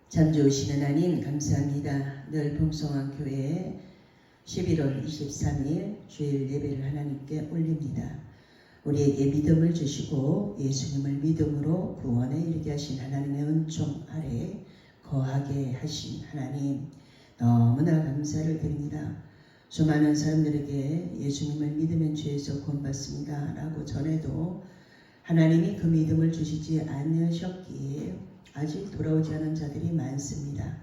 참 좋으신 하나님 감사합니다. 늘 풍성한 교회 11월 23일 주일 예배를 하나님께 올립니다. 우리에게 믿음을 주시고 예수님을 믿음으로 구원에 이르게 하신 하나님의 은총 아래 거하게 하신 하나님 너무나 감사를 드립니다. 수많은 사람들에게 예수님을 믿으면 죄에서 구원받습니다 라고 전해도 하나님이 그 믿음을 주시지 않으셨기에 아직 돌아오지 않은 자들이 많습니다.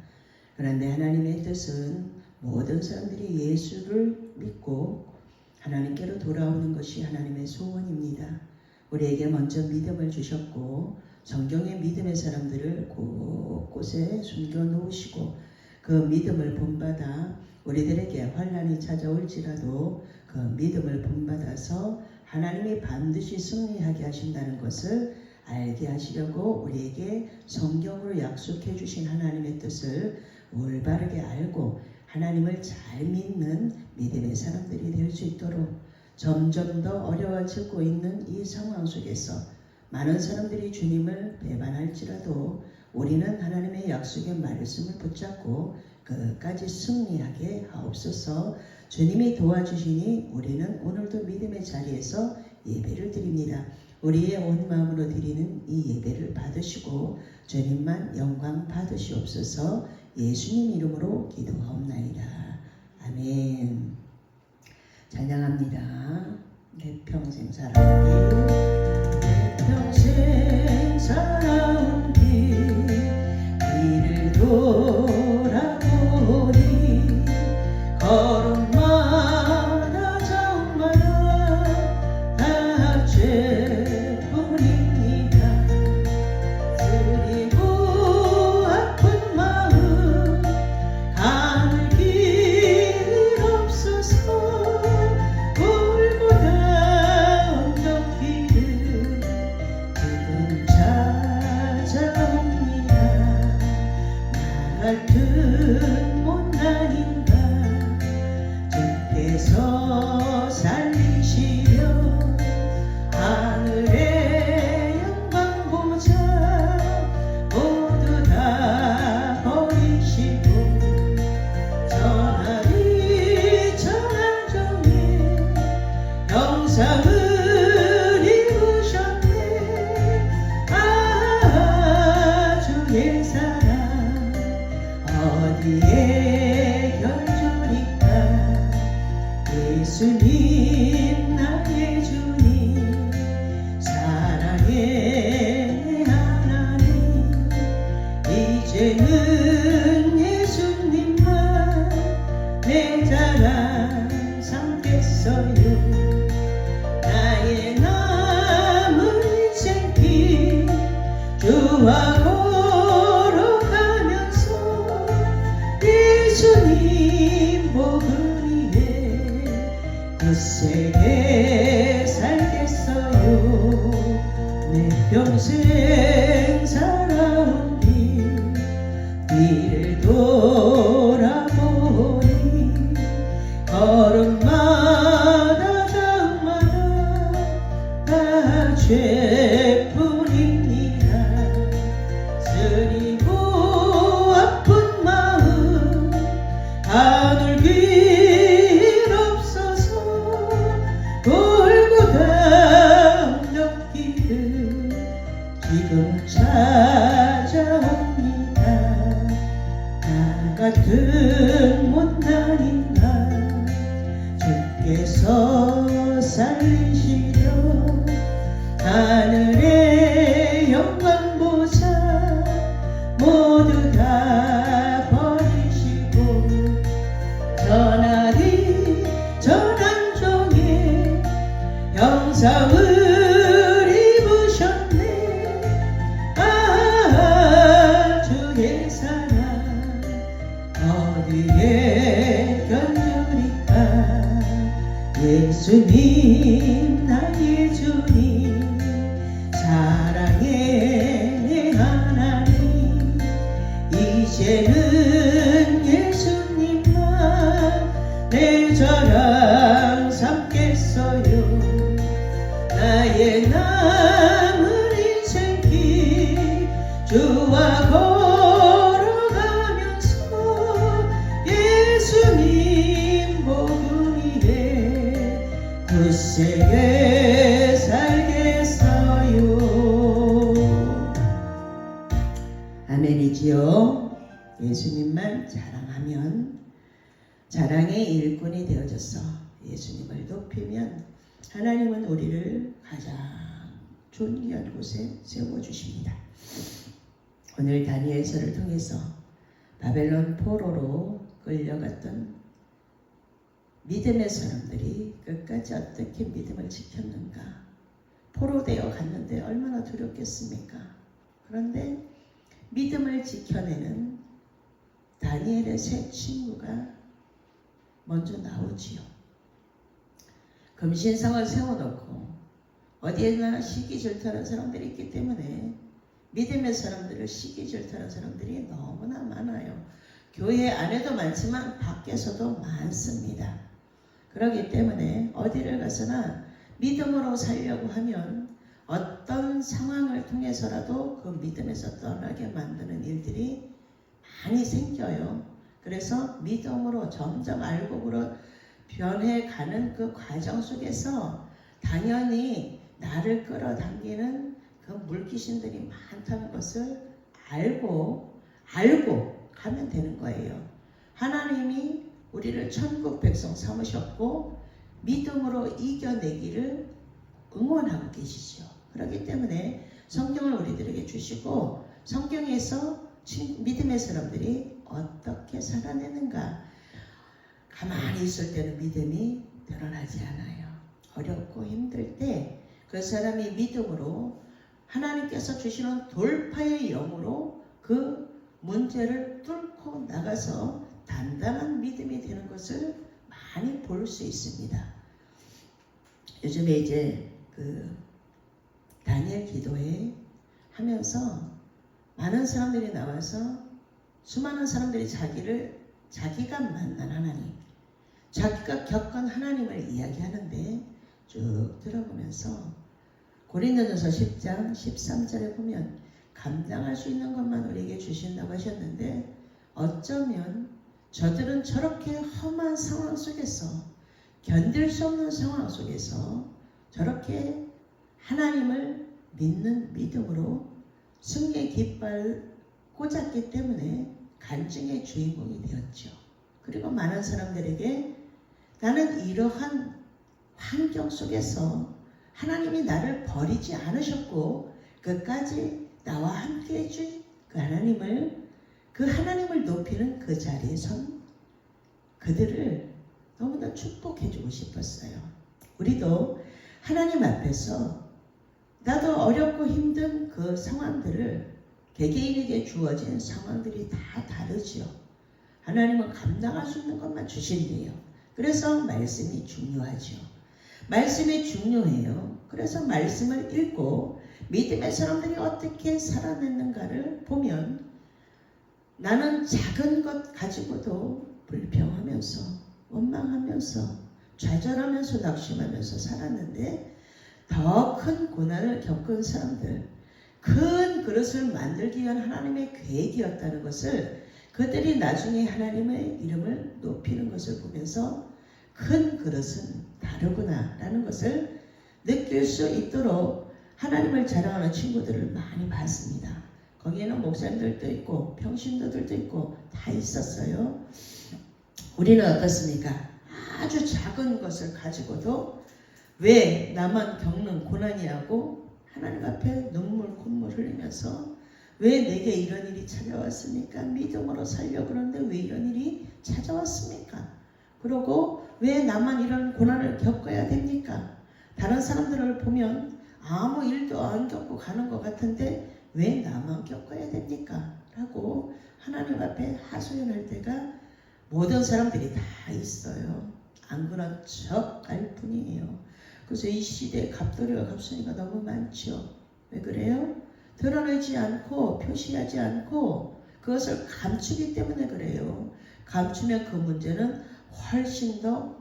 그런데 하나님의 뜻은 모든 사람들이 예수를 믿고 하나님께로 돌아오는 것이 하나님의 소원입니다. 우리에게 먼저 믿음을 주셨고 성경의 믿음의 사람들을 곳곳에 숨겨놓으시고 그 믿음을 본받아 우리들에게 환난이 찾아올지라도 그 믿음을 본받아서 하나님이 반드시 승리하게 하신다는 것을 알게 하시려고 우리에게 성경으로 약속해 주신 하나님의 뜻을 올바르게 알고 하나님을 잘 믿는 믿음의 사람들이 될 수 있도록 점점 더 어려워지고 있는 이 상황 속에서 많은 사람들이 주님을 배반할지라도 우리는 하나님의 약속의 말씀을 붙잡고 끝까지 승리하게 하옵소서. 주님이 도와주시니 우리는 오늘도 믿음의 자리에서 예배를 드립니다. 우리의 온 마음으로 드리는 이 예배를 받으시고 주님만 영광 받으시옵소서. 예수님 이름으로 기도하옵나이다. 아멘. 찬양합니다. 내 평생 살아온 길, 내 평생 살아온 길을 돌아보니 걸음마다 자옥마다 다 죄뿐입니다. 쓰리고 아픈 마음 가눌 길 없어서 울고 다운던 길을 지금 찾아옵니다. 나 같은 못난 인간 주께서 살리시려 하늘의 영광 보자 모두 다 버리시고 전하리 전한 종의 영상을 입으셨네. 아 주의 사랑 어디에 견주리까. 예수님 나의 주님 사랑의 하나님 이제는 예수님만 내 자랑 삼겠어요. 나의 남은 인생길 주와 걸어가면서 예수님 복을 굳세게 살겠어요. 내 평생 살아온 길을 돌아보니 걸음마다 자음마다 다 죄뿐입니다. 쓰리고 아픈 마음 가눌 길 없어서 울고 다운던 길을 지금 찾아옵니다. 나 같은 못난 인간 주께서 살리시려 하늘의 영광 보자 모두 다 버리시고 전하리 전한 종의 영상을 입으셨네. 아 주의 사랑 어디에 견주리까. 예수님 나의 주님 사랑의 하나님 이제는 예수님만 내 자랑 삼겠어요. 나의 남은 인생길 주와 걸어 아멘이지요. 예수님만 자랑하면 자랑의 일꾼이 되어져서 예수님을 높이면 하나님은 우리를 가장 존귀한 곳에 세워주십니다. 오늘 다니엘서를 통해서 바벨론 포로로 끌려갔던 믿음의 사람들이 끝까지 어떻게 믿음을 지켰는가. 포로되어 갔는데 얼마나 두렵겠습니까? 그런데 믿음을 지켜내는 다니엘의 세 친구가 먼저 나오지요. 금신상을 세워놓고 어디에나 시기 질투하는 사람들이 있기 때문에 믿음의 사람들을 시기 질투하는 사람들이 너무나 많아요. 교회 안에도 많지만 밖에서도 많습니다. 그렇기 때문에 어디를 가서나 믿음으로 살려고 하면 어떤 상황을 통해서라도 그 믿음에서 떠나게 만드는 일들이 많이 생겨요. 그래서 믿음으로 점점 알곡으로 변해가는 그 과정 속에서 당연히 나를 끌어당기는 그 물귀신들이 많다는 것을 알고 가면 되는 거예요. 하나님이 우리를 천국 백성 삼으셨고 믿음으로 이겨내기를 응원하고 계시죠. 그렇기 때문에 성경을 우리들에게 주시고 성경에서 믿음의 사람들이 어떻게 살아내는가. 가만히 있을 때는 믿음이 드러나지 않아요. 어렵고 힘들 때 그 사람이 믿음으로 하나님께서 주시는 돌파의 영으로 그 문제를 뚫고 나가서 단단한 믿음이 되는 것을 많이 볼 수 있습니다. 요즘에 이제 그 다니엘 기도회 하면서 많은 사람들이 나와서 수많은 사람들이 자기가 만난 하나님, 자기가 겪은 하나님을 이야기하는데 쭉 들어보면서 고린도전서 10장 13절에 보면 감당할 수 있는 것만 우리에게 주신다고 하셨는데 어쩌면 저들은 저렇게 험한 상황 속에서 견딜 수 없는 상황 속에서 저렇게 하나님을 믿는 믿음으로 승리의 깃발 꽂았기 때문에 간증의 주인공이 되었죠. 그리고 많은 사람들에게 나는 이러한 환경 속에서 하나님이 나를 버리지 않으셨고 끝까지 나와 함께 해준 그 하나님을 높이는 그 자리에 선 그들을 너무나 축복해주고 싶었어요. 우리도 하나님 앞에서 나도 어렵고 힘든 그 상황들을 개개인에게 주어진 상황들이 다 다르지요. 하나님은 감당할 수 있는 것만 주신대요. 그래서 말씀이 중요하죠. 말씀이 중요해요. 그래서 말씀을 읽고 믿음의 사람들이 어떻게 살아냈는가를 보면 나는 작은 것 가지고도 불평하면서 원망하면서 좌절하면서 낙심하면서 살았는데 더 큰 고난을 겪은 사람들, 큰 그릇을 만들기 위한 하나님의 계획이었다는 것을 그들이 나중에 하나님의 이름을 높이는 것을 보면서 큰 그릇은 다르구나 라는 것을 느낄 수 있도록 하나님을 자랑하는 친구들을 많이 봤습니다. 거기에는 목사님들도 있고 평신도들도 있고 다 있었어요. 우리는 어떻습니까? 아주 작은 것을 가지고도 왜 나만 겪는 고난이라고 하나님 앞에 눈물 콧물 흘리면서 왜 내게 이런 일이 찾아왔습니까? 믿음으로 살려고 그러는데 왜 이런 일이 찾아왔습니까? 그리고 왜 나만 이런 고난을 겪어야 됩니까? 다른 사람들을 보면 아무 일도 안 겪고 가는 것 같은데 왜 나만 겪어야 됩니까? 라고 하나님 앞에 하소연할 때가 모든 사람들이 다 있어요. 안 그런 척 할 뿐이에요. 그래서 이 시대에 갑돌이와 갑순이가 너무 많죠. 왜 그래요? 드러내지 않고 표시하지 않고 그것을 감추기 때문에 그래요. 감추면 그 문제는 훨씬 더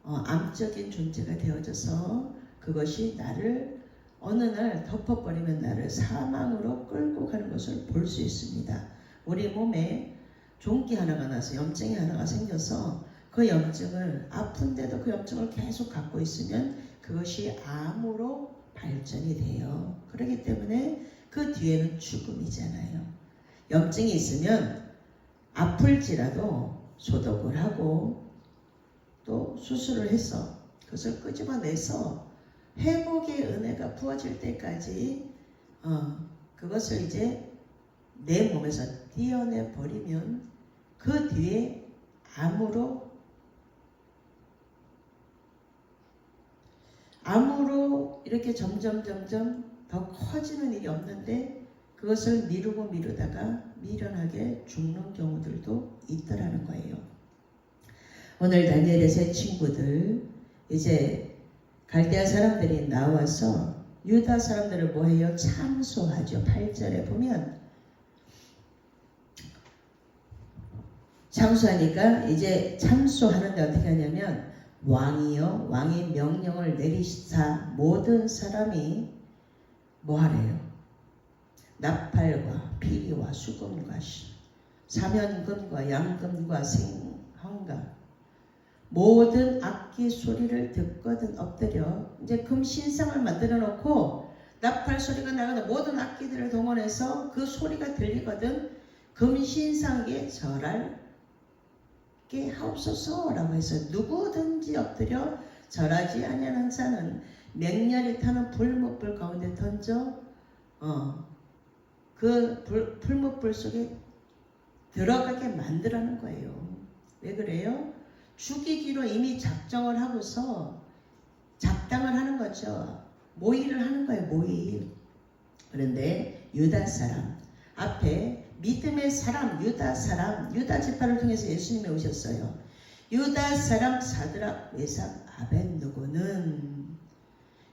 암적인 존재가 되어져서 그것이 나를 어느 날 덮어버리면 나를 사망으로 끌고 가는 것을 볼 수 있습니다. 우리 몸에 종기 하나가 나서 염증이 하나가 생겨서 그 염증을 아픈데도 그 염증을 계속 갖고 있으면 그것이 암으로 발전이 돼요. 그렇기 때문에 그 뒤에는 죽음이잖아요. 염증이 있으면 아플지라도 소독을 하고 또 수술을 해서 그것을 끄집어내서 회복의 은혜가 부어질 때까지 그것을 이제 내 몸에서 떼어내 버리면 그 뒤에 암으로 이렇게 점점 더 커지는 일이 없는데 그것을 미루다가 미련하게 죽는 경우들도 있더라는 거예요. 오늘 다니엘의 세 친구들 이제 갈대아 사람들이 나와서 유다 사람들을 뭐해요? 참소하죠. 8절에 보면 참소하니까 이제 참소하는데 어떻게 하냐면 왕이 명령을 내리시사 모든 사람이 뭐 하래요? 나팔과 피리와 수금과 사면금과 양금과 생황과 모든 악기 소리를 듣거든 엎드려 이제 금 신상을 만들어 놓고 나팔 소리가 나가는 모든 악기들을 동원해서 그 소리가 들리거든 금 신상에 절할게 하옵소서라고 해서 누구든지 엎드려 절하지 아니하는 자는 맹렬히 타는 불못불 가운데 던져 그 풀무불 속에 들어가게 만들라는 거예요. 왜 그래요? 죽이기로 이미 작정을 하고서 작당을 하는 거죠. 모의를 하는 거예요. 모의. 그런데 유다 사람 앞에 믿음의 사람 유다 지파를 통해서 예수님이 오셨어요. 유다 사람 사드락 메삭 아벳느고는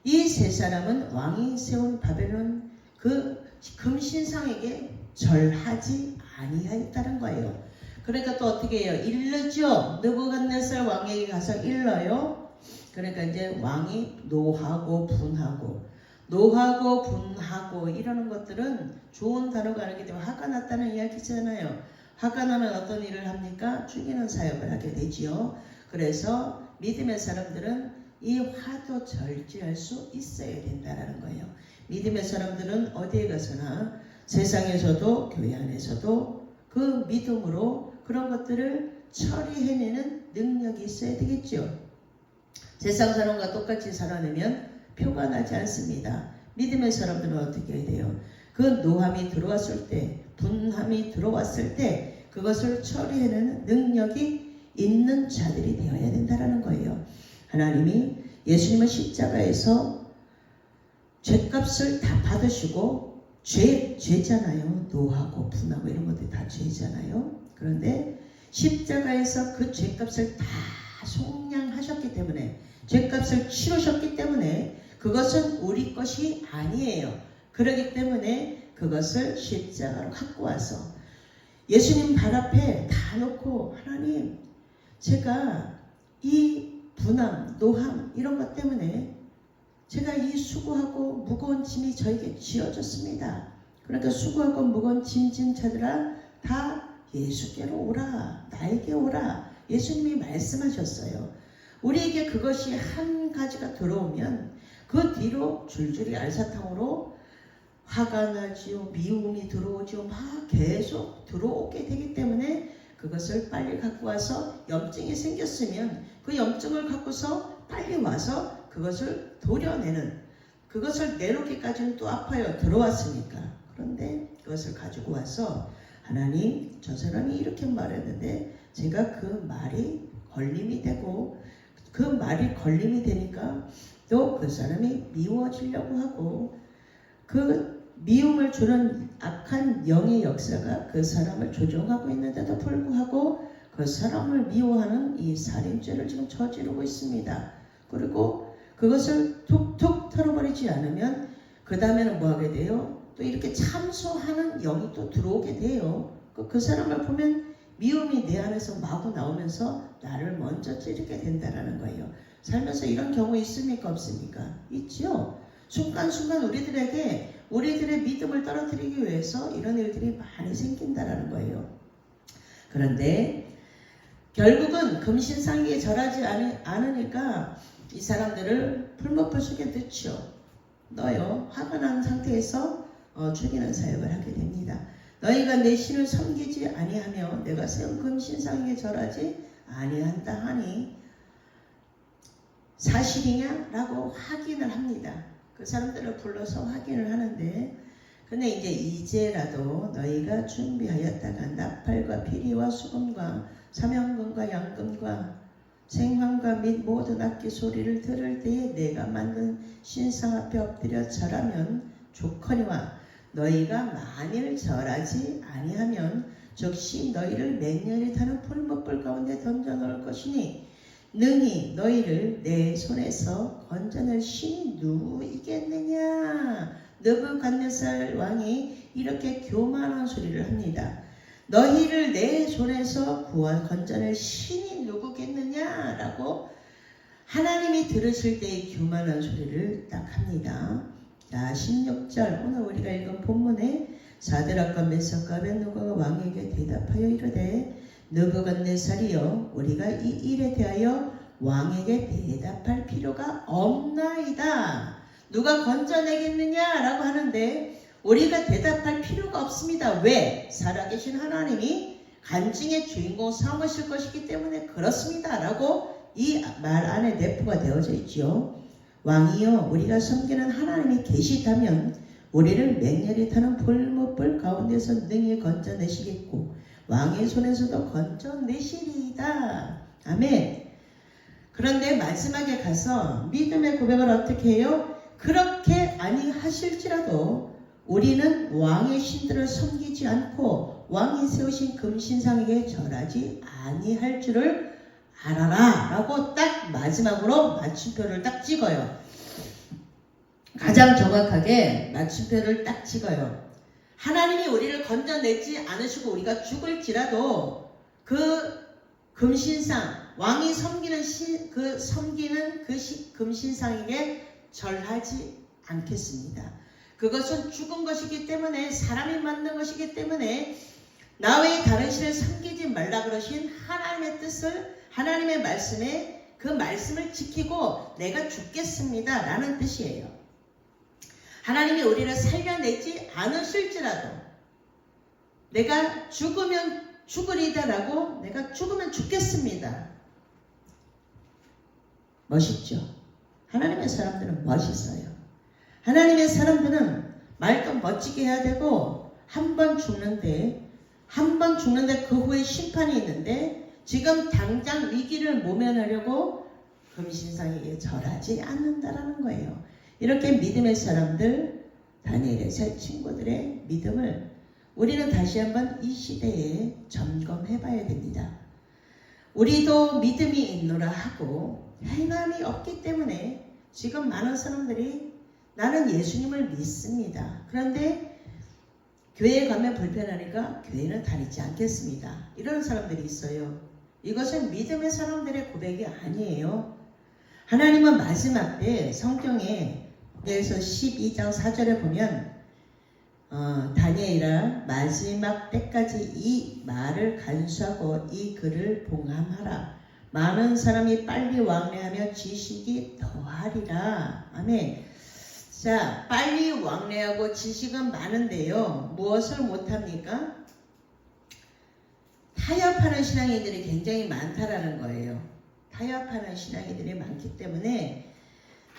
이 세 사람은 왕이 세운 바벨론 그 금신상에게 절하지 아니하였다는 거예요. 그러니까 또 어떻게 해요? 일르죠. 느부갓네살 왕에게 가서 일러요. 그러니까 이제 왕이 노하고 분하고 이러는 것들은 좋은 단어가 아니기 때문에 화가 났다는 이야기잖아요. 화가 나면 어떤 일을 합니까? 죽이는 사역을 하게 되지요. 그래서 믿음의 사람들은 이 화도 절제할 수 있어야 된다는 거예요. 믿음의 사람들은 어디에 가서나 세상에서도 교회 안에서도 그 믿음으로 그런 것들을 처리해내는 능력이 있어야 되겠죠. 세상 사람과 똑같이 살아내면 표가 나지 않습니다. 믿음의 사람들은 어떻게 해야 돼요? 그 노함이 들어왔을 때, 분함이 들어왔을 때 그것을 처리해내는 능력이 있는 자들이 되어야 된다는 거예요. 하나님이 예수님은 십자가에서 죄값을 다 받으시고 죄잖아요. 노하고 분하고 이런 것들이 다 죄잖아요. 그런데 십자가에서 그 죄값을 다 속량하셨기 때문에 죄값을 치르셨기 때문에 그것은 우리 것이 아니에요. 그렇기 때문에 그것을 십자가로 갖고 와서 예수님 발 앞에 다 놓고 하나님 제가 이 분함, 노함 이런 것 때문에 제가 이 수고하고 무거운 짐이 저에게 쥐어졌습니다. 그러니까 수고하고 무거운 짐진 자들아 다 예수께로 오라. 나에게 오라. 예수님이 말씀하셨어요. 우리에게 그것이 한 가지가 들어오면 그 뒤로 줄줄이 알사탕으로 화가 나지요. 미움이 들어오지요. 막 계속 들어오게 되기 때문에 그것을 빨리 갖고 와서 염증이 생겼으면 그 염증을 갖고서 빨리 와서 그것을 도려내는 그것을 내놓기까지는 또 아파요. 들어왔으니까. 그런데 그것을 가지고 와서 하나님 저 사람이 이렇게 말했는데 제가 그 말이 걸림이 되고 그 말이 걸림이 되니까 또 그 사람이 미워지려고 하고 그 미움을 주는 악한 영의 역사가 그 사람을 조종하고 있는데도 불구하고 그 사람을 미워하는 이 살인죄를 지금 저지르고 있습니다. 그리고 그것을 툭툭 털어버리지 않으면 그 다음에는 뭐 하게 돼요? 또 이렇게 참소하는 영이 또 들어오게 돼요. 그 사람을 보면 미움이 내 안에서 마구 나오면서 나를 먼저 찌르게 된다는 거예요. 살면서 이런 경우 있습니까? 없습니까? 있죠. 순간순간 우리들의 믿음을 떨어뜨리기 위해서 이런 일들이 많이 생긴다는 거예요. 그런데 결국은 금신상에게 절하지 않으니까 이 사람들을 풀무불 속에 넣죠. 화가 난 상태에서 죽이는 사역을 하게 됩니다. 너희가 내 신을 섬기지 아니하며 내가 세운 금신상에게 절하지 아니한다 하니 사실이냐? 라고 확인을 합니다. 그 사람들을 불러서 확인을 하는데, 근데 이제라도 너희가 준비하였다가 나팔과 피리와 수금과 사명금과 양금과 생황과 및 모든 악기 소리를 들을 때에 내가 만든 신상 앞에 엎드려 절하면 좋거니와 너희가 만일 절하지 아니하면 즉시 너희를 맹렬히 타는 풀무불 가운데 던져 넣을 것이니 능히 너희를 내 손에서 건져낼 신이 누구이겠느냐. 느부갓네살 왕이 이렇게 교만한 소리를 합니다. 너희를 내 손에서 건져낼 신이 누구겠느냐 라고 하나님이 들으실 때의 교만한 소리를 딱 합니다. 자, 16절 오늘 우리가 읽은 본문에 사드락과 메삭과 아벳느고가 왕에게 대답하여 이르되 느부갓네살이여 우리가 이 일에 대하여 왕에게 대답할 필요가 없나이다. 누가 건져내겠느냐라고 하는데 우리가 대답할 필요가 없습니다. 왜? 살아계신 하나님이 간증의 주인공 삼으실 것이기 때문에 그렇습니다. 라고 이 말 안에 내포가 되어져 있죠. 왕이여 우리가 섬기는 하나님이 계시다면 우리를 맹렬히 타는 풀무불 가운데서 능히 건져내시겠고 왕의 손에서도 건져내시리이다. 아멘. 그런데 마지막에 가서 믿음의 고백을 어떻게 해요? 그렇게 아니하실지라도 우리는 왕의 신들을 섬기지 않고 왕이 세우신 금신상에게 절하지 아니할 줄을 알아라 라고 딱 마지막으로 마침표를 딱 찍어요. 가장 정확하게 마침표를 딱 찍어요. 하나님이 우리를 건져내지 않으시고 우리가 죽을지라도 그 금신상 왕이 섬기는 금신상에게 절하지 않겠습니다. 그것은 죽은 것이기 때문에 사람이 만든 것이기 때문에 나 외에 다른 신을 섬기지 말라 그러신 하나님의 뜻을 하나님의 말씀에 그 말씀을 지키고 내가 죽겠습니다 라는 뜻이에요. 하나님이 우리를 살려내지 않으실지라도 내가 죽으면 죽으리다라고 내가 죽으면 죽겠습니다. 멋있죠? 하나님의 사람들은 멋있어요. 하나님의 사람들은 말도 멋지게 해야 되고 한 번 죽는데 그 후에 심판이 있는데 지금 당장 위기를 모면하려고 금신상에게 절하지 않는다라는 거예요. 이렇게 믿음의 사람들, 다니엘의 세 친구들의 믿음을 우리는 다시 한번 이 시대에 점검해 봐야 됩니다. 우리도 믿음이 있노라 하고 행함이 없기 때문에 지금 많은 사람들이 나는 예수님을 믿습니다. 그런데 교회에 가면 불편하니까 교회는 다니지 않겠습니다. 이런 사람들이 있어요. 이것은 믿음의 사람들의 고백이 아니에요. 하나님은 마지막 때 성경에 그래서 12장 4절에 보면 다니엘아 마지막 때까지 이 말을 간수하고 이 글을 봉함하라. 많은 사람이 빨리 왕래하며 지식이 더하리라. 아멘. 자, 빨리 왕래하고 지식은 많은데요. 무엇을 못합니까? 타협하는 신앙인들이 굉장히 많다라는 거예요. 타협하는 신앙인들이 많기 때문에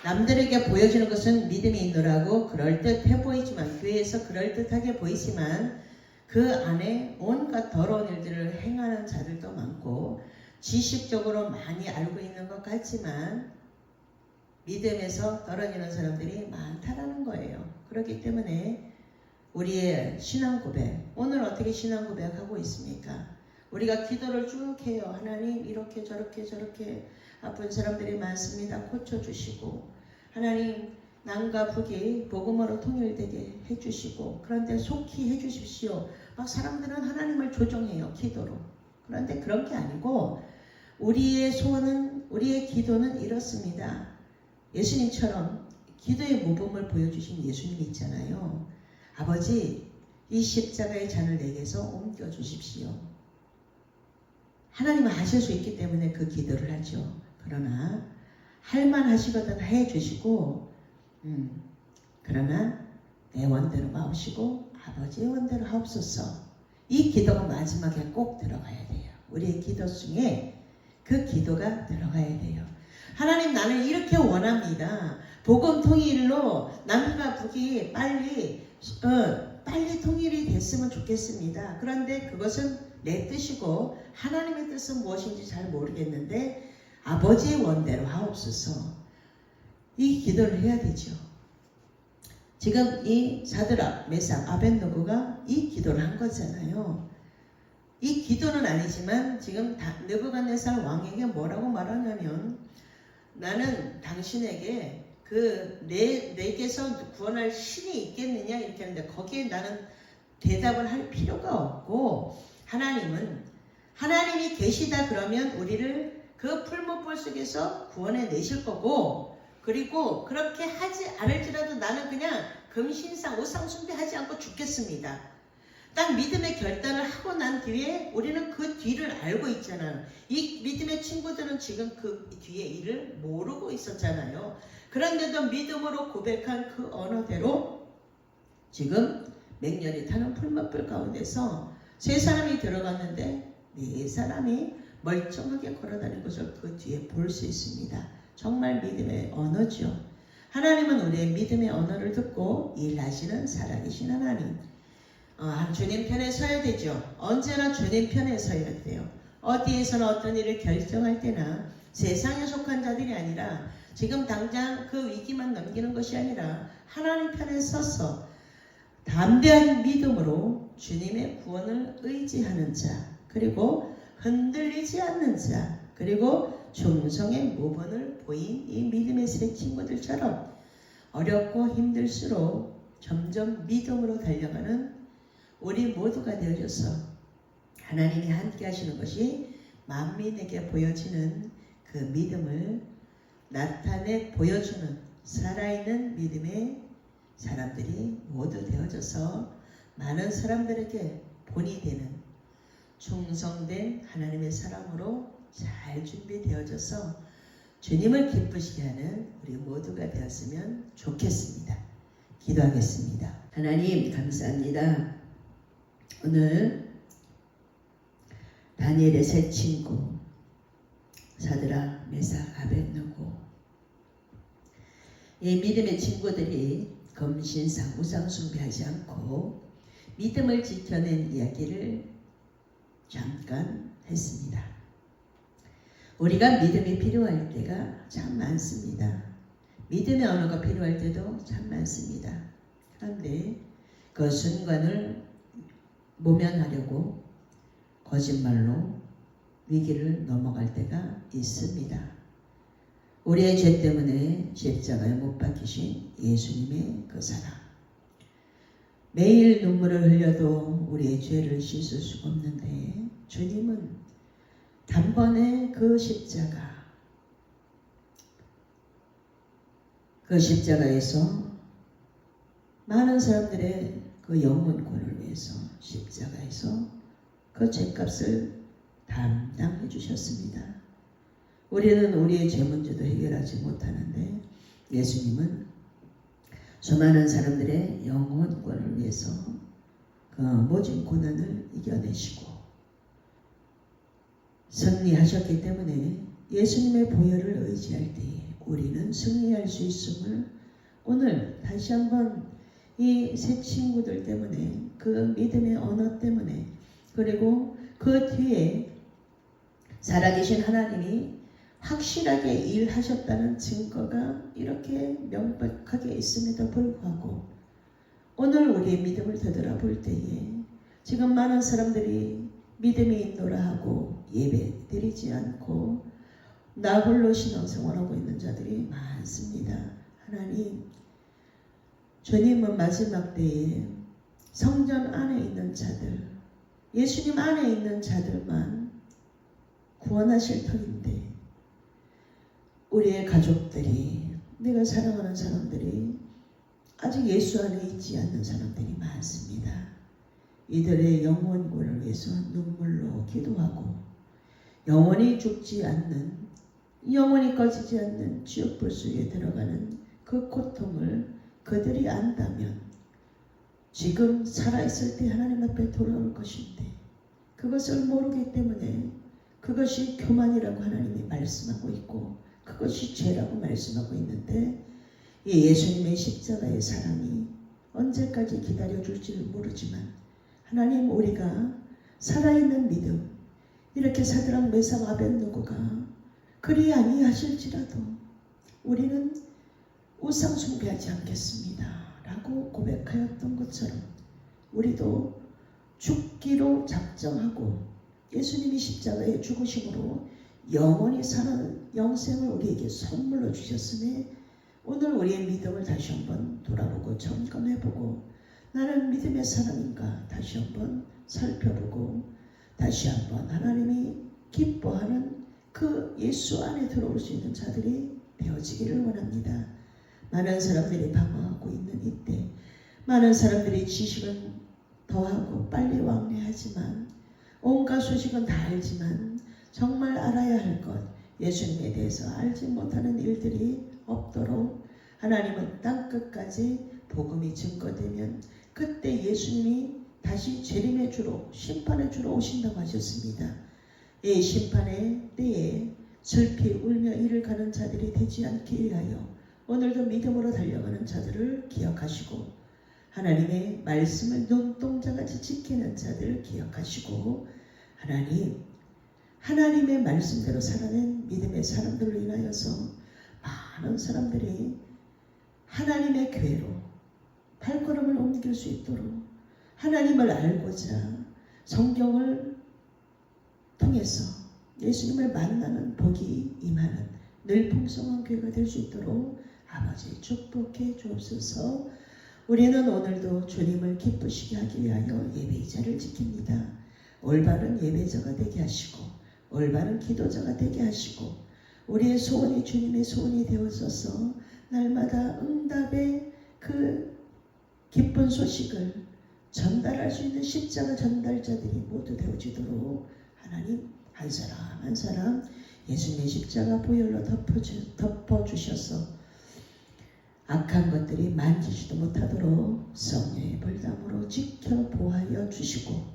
남들에게 보여주는 것은 믿음이 있노라고 그럴듯해 보이지만 교회에서 그럴듯하게 보이지만 그 안에 온갖 더러운 일들을 행하는 자들도 많고 지식적으로 많이 알고 있는 것 같지만 믿음에서 떨어지는 사람들이 많다라는 거예요. 그렇기 때문에 우리의 신앙 고백, 오늘 어떻게 신앙 고백하고 있습니까? 우리가 기도를 쭉 해요. 하나님 이렇게 저렇게 아픈 사람들이 많습니다. 고쳐주시고 하나님 남과 북이 복음으로 통일되게 해주시고 그런데 속히 해주십시오. 막 사람들은 하나님을 조종해요. 기도로. 그런데 그런 게 아니고 우리의 소원은 우리의 기도는 이렇습니다. 예수님처럼 기도의 모범을 보여주신 예수님이 있잖아요. 아버지 이 십자가의 잔을 내게서 옮겨주십시오. 하나님은 하실 수 있기 때문에 그 기도를 하죠. 그러나 할만하시거든 해주시고 그러나 내 원대로 마시고 아버지의 원대로 하옵소서. 이 기도가 마지막에 꼭 들어가야 돼요. 우리의 기도 중에 그 기도가 들어가야 돼요. 하나님, 나는 이렇게 원합니다. 복음 통일로 남과 북이 빨리 통일이 됐으면 좋겠습니다. 그런데 그것은 내 뜻이고 하나님의 뜻은 무엇인지 잘 모르겠는데 아버지의 원대로 하옵소서. 이 기도를 해야 되죠. 지금 이 사드락, 메삭, 아벳느고가 이 기도를 한 거잖아요. 이 기도는 아니지만 지금 느부갓네살 왕에게 뭐라고 말하냐면, 나는 당신에게 내게서 구원할 신이 있겠느냐 이렇게 하는데, 거기에 나는 대답을 할 필요가 없고, 하나님이 계시다 그러면 우리를 그 풀무불 속에서 구원해 내실 거고, 그리고 그렇게 하지 않을지라도 나는 그냥 금신상 우상 숭배하지 않고 죽겠습니다. 딱 믿음의 결단을 하고 난 뒤에 우리는 그 뒤를 알고 있잖아요. 이 믿음의 친구들은 지금 그 뒤에 일을 모르고 있었잖아요. 그런데도 믿음으로 고백한 그 언어대로 지금 맹렬히 타는 풀무불 가운데서 세 사람이 들어갔는데 네 사람이 멀쩡하게 걸어다니는 것을 그 뒤에 볼 수 있습니다. 정말 믿음의 언어죠. 하나님은 우리의 믿음의 언어를 듣고 일하시는 살아계신 하나님. 주님 편에 서야 되죠. 언제나 주님 편에 서야 돼요. 어디에서나 어떤 일을 결정할 때나 세상에 속한 자들이 아니라 지금 당장 그 위기만 넘기는 것이 아니라 하나님 편에 서서 담대한 믿음으로 주님의 구원을 의지하는 자, 그리고 흔들리지 않는 자, 그리고 충성의 모범을 보인 이 믿음의 새 친구들처럼 어렵고 힘들수록 점점 믿음으로 달려가는 우리 모두가 되어져서 하나님이 함께 하시는 것이 만민에게 보여지는 그 믿음을 나타내 보여주는 살아있는 믿음의 사람들이 모두 되어져서 많은 사람들에게 본이 되는 충성된 하나님의 사람으로 잘 준비되어져서 주님을 기쁘시게 하는 우리 모두가 되었으면 좋겠습니다. 기도하겠습니다. 하나님 감사합니다. 오늘 다니엘의 세 친구 사드락, 메삭, 아벳느고, 이 믿음의 친구들이 금신상 우상 숭배하지 않고 믿음을 지켜낸 이야기를 잠깐 했습니다. 우리가 믿음이 필요할 때가 참 많습니다. 믿음의 언어가 필요할 때도 참 많습니다. 그런데 그 순간을 모면하려고 거짓말로 위기를 넘어갈 때가 있습니다. 우리의 죄 때문에 십자가에 못 박히신 예수님의 그 사랑. 매일 눈물을 흘려도 우리의 죄를 씻을 수가 없는데 주님은 단번에 그 십자가에서 많은 사람들의 그 영혼 구원을 위해서 십자가에서 그 죄값을 담당해 주셨습니다. 우리는 우리의 죄 문제도 해결하지 못하는데 예수님은 수많은 사람들의 영혼 구원을 위해서 그 모진 고난을 이겨내시고 승리하셨기 때문에 예수님의 보혈을 의지할 때에 우리는 승리할 수 있음을 오늘 다시 한번 이 새 친구들 때문에 그 믿음의 언어 때문에 그리고 그 뒤에 살아계신 하나님이 확실하게 일하셨다는 증거가 이렇게 명백하게 있음에도 불구하고 오늘 우리의 믿음을 되돌아볼 때에 지금 많은 사람들이 믿음이 있노라 하고 예배 드리지 않고 나 홀로 신앙생활하고 있는 자들이 많습니다. 하나님, 주님은 마지막 때에 성전 안에 있는 자들, 예수님 안에 있는 자들만 구원하실 터인데 우리의 가족들이, 내가 사랑하는 사람들이 아직 예수 안에 있지 않는 사람들이 많습니다. 이들의 영혼 구원을 위해서 눈물로 기도하고 영원히 죽지 않는, 영원히 꺼지지 않는 지옥불 속에 들어가는 그 고통을 그들이 안다면 지금 살아있을 때 하나님 앞에 돌아올 것인데 그것을 모르기 때문에 그것이 교만이라고 하나님이 말씀하고 있고 그것이 죄라고 말씀하고 있는데 이 예수님의 십자가의 사랑이 언제까지 기다려줄지를 모르지만 하나님 우리가 살아있는 믿음 이렇게 사드락 메삭 아벳느고가 그리 아니하실지라도 우리는 우상 숭배하지 않겠습니다 라고 고백하였던 것처럼 우리도 죽기로 작정하고 예수님이 십자가에 죽으심으로 영원히 사는 영생을 우리에게 선물로 주셨으니 오늘 우리의 믿음을 다시 한번 돌아보고 점검해보고 나는 믿음의 사람인가 다시 한번 살펴보고 다시 한번 하나님이 기뻐하는 그 예수 안에 들어올 수 있는 자들이 되어지기를 원합니다. 많은 사람들이 방황하고 있는 이때 많은 사람들이 지식은 더하고 빨리 왕래하지만 온갖 소식은 다 알지만 정말 알아야 할 것 예수님에 대해서 알지 못하는 일들이 없도록 하나님은 땅끝까지 복음이 증거되면 그때 예수님이 다시 재림의 주로 심판의 주로 오신다고 하셨습니다. 이 심판의 때에 슬피 울며 이를 가는 자들이 되지 않게 위하여 오늘도 믿음으로 달려가는 자들을 기억하시고 하나님의 말씀을 눈동자같이 지키는 자들을 기억하시고 하나님의 말씀대로 살아낸 믿음의 사람들로 인하여서 많은 사람들이 하나님의 교회로 발걸음을 옮길 수 있도록 하나님을 알고자 성경을 통해서 예수님을 만나는 복이 임하는 늘 풍성한 교회가 될 수 있도록 아버지 축복해 주옵소서. 우리는 오늘도 주님을 기쁘시게 하기 위하여 예배의 자를 지킵니다. 올바른 예배자가 되게 하시고 올바른 기도자가 되게 하시고 우리의 소원이 주님의 소원이 되어서서 날마다 응답의 그 기쁜 소식을 전달할 수 있는 십자가 전달자들이 모두 되어지도록 하나님 한 사람 한 사람 예수님의 십자가 보혈로 덮어주셔서 악한 것들이 만지지도 못하도록 성령의 불담으로 지켜 보하여 주시고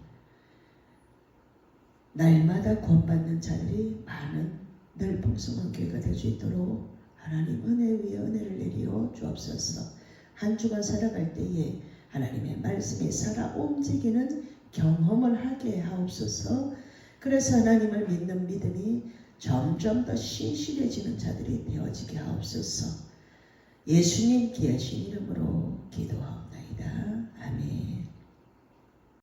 날마다 구원받는 자들이 많은 늘 풍성한 교회가 될 수 있도록 하나님 은혜 위에 은혜를 내리어 주옵소서. 한 주간 살아갈 때에 하나님의 말씀이 살아 움직이는 경험을 하게 하옵소서. 그래서 하나님을 믿는 믿음이 점점 더 신실해지는 자들이 되어지게 하옵소서. 예수님 귀하신 이름으로